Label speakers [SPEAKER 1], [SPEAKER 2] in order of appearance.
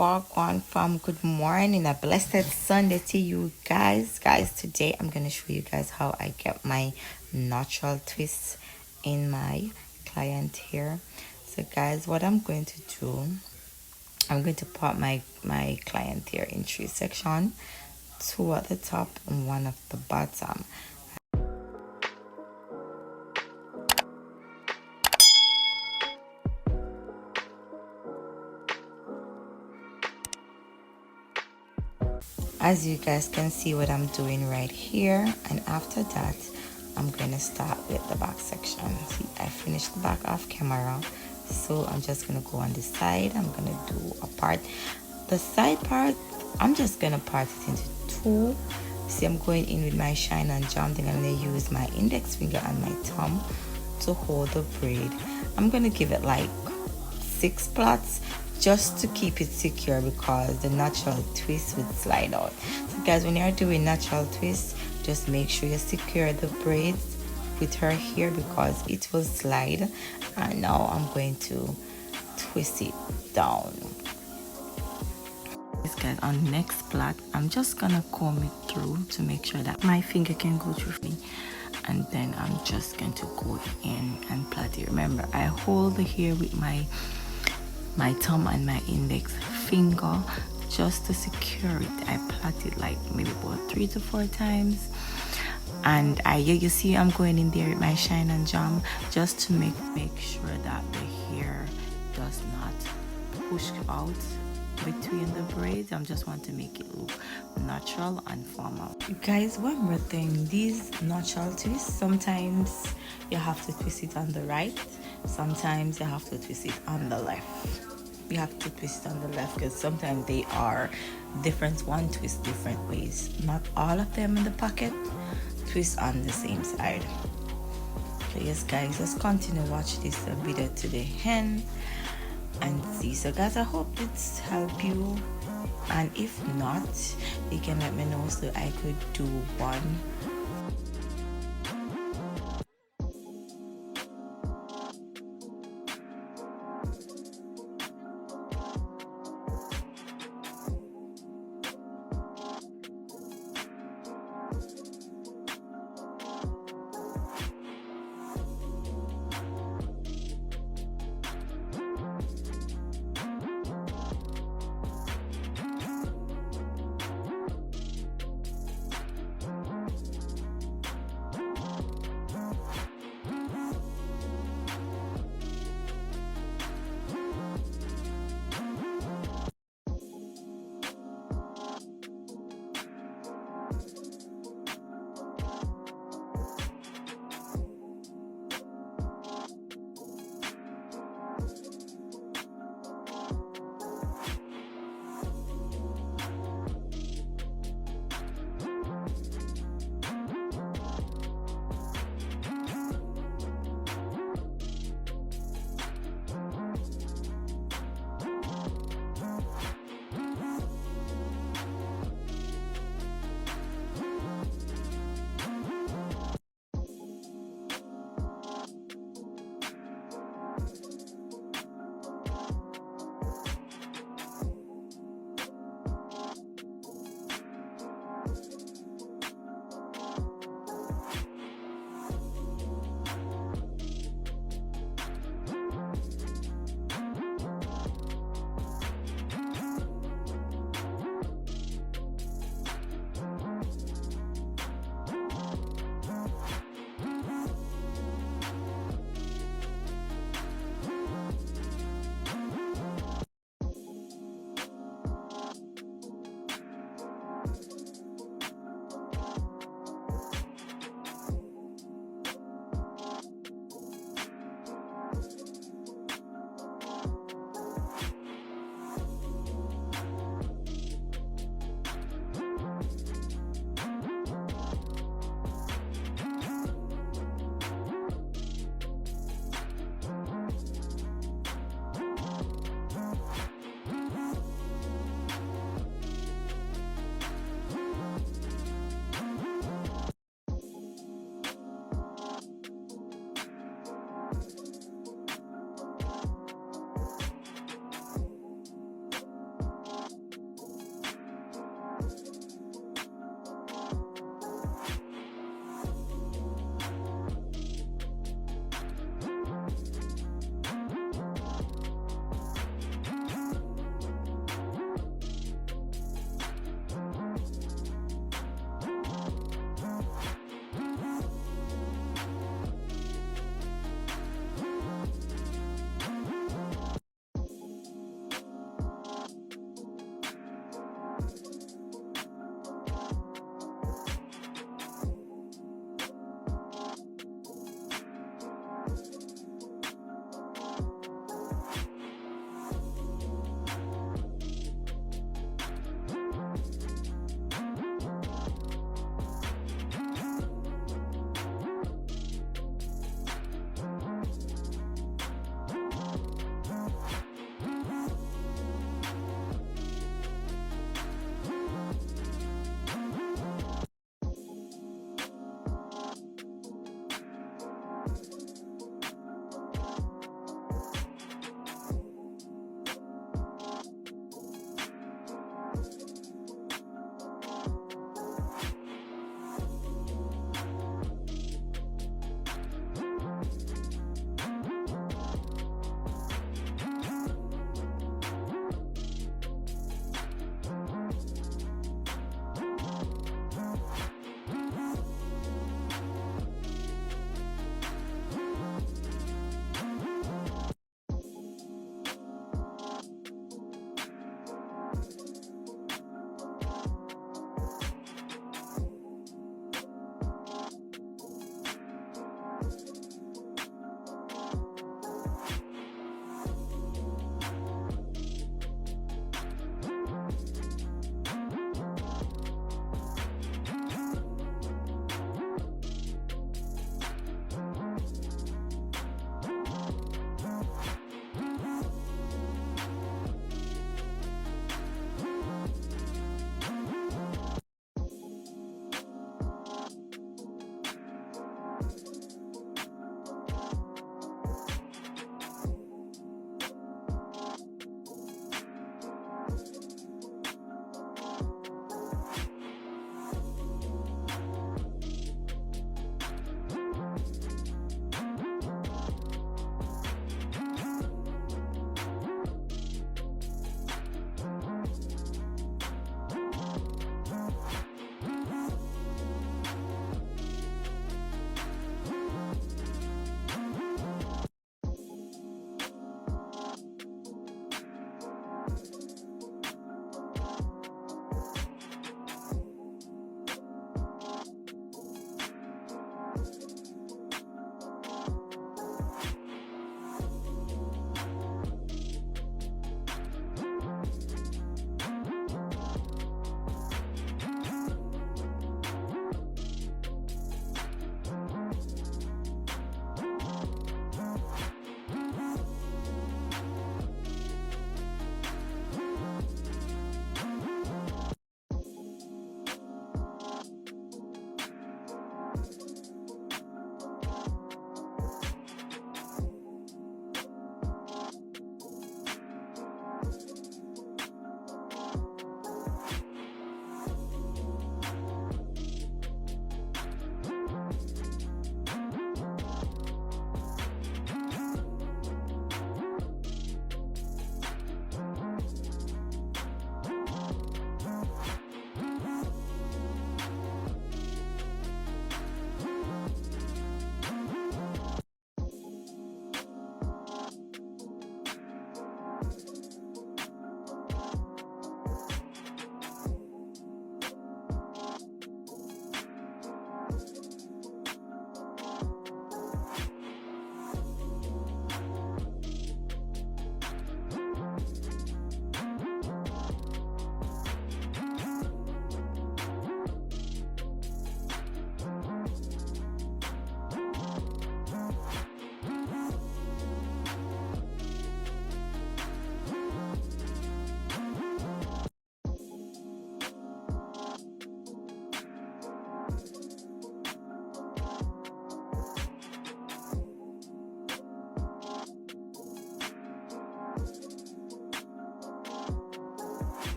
[SPEAKER 1] Wagwan fam, good morning, a blessed Sunday to you guys. Today I'm gonna show you guys how I get my natural twist in my client hair. So guys, what I'm going to do, I'm going to part my client hair in three sections, two at the top and one at the bottom. As you guys can see what I'm doing right here, and after that I'm gonna start with the back section. See, I finished the back off camera, so I'm just gonna go on the side. I'm gonna do a part. The side part, I'm just gonna part it into two. See, I'm going in with my shine and jam. Then I'm gonna use my index finger and my thumb to hold the braid. I'm gonna give it like 6 plots just to keep it secure, because the natural twist would slide out. So guys, when you're doing natural twist, just make sure you secure the braids with her hair, because it will slide. And now I'm going to twist it down. This guys, on next plait, I'm just gonna comb it through to make sure that my finger can go through me, and then I'm just going to go in and plait it. Remember, I hold the hair with my thumb and my index finger just to secure it. I plait it like maybe about 3 to 4 times, and you see I'm going in there with my shine and jam just to make sure that the hair does not push out between the braids. I just want to make it look natural and formal. Guys, one more thing, these natural twists, sometimes you have to twist it on the right, sometimes you have to twist it on the left. You have to twist on the left because sometimes they are different. One twist different ways. Not all of them in the pocket twist on the same side. So yes guys, let's continue watch this video to the end and see. So guys, I hope it's helped you, and if not, you can let me know so I could do one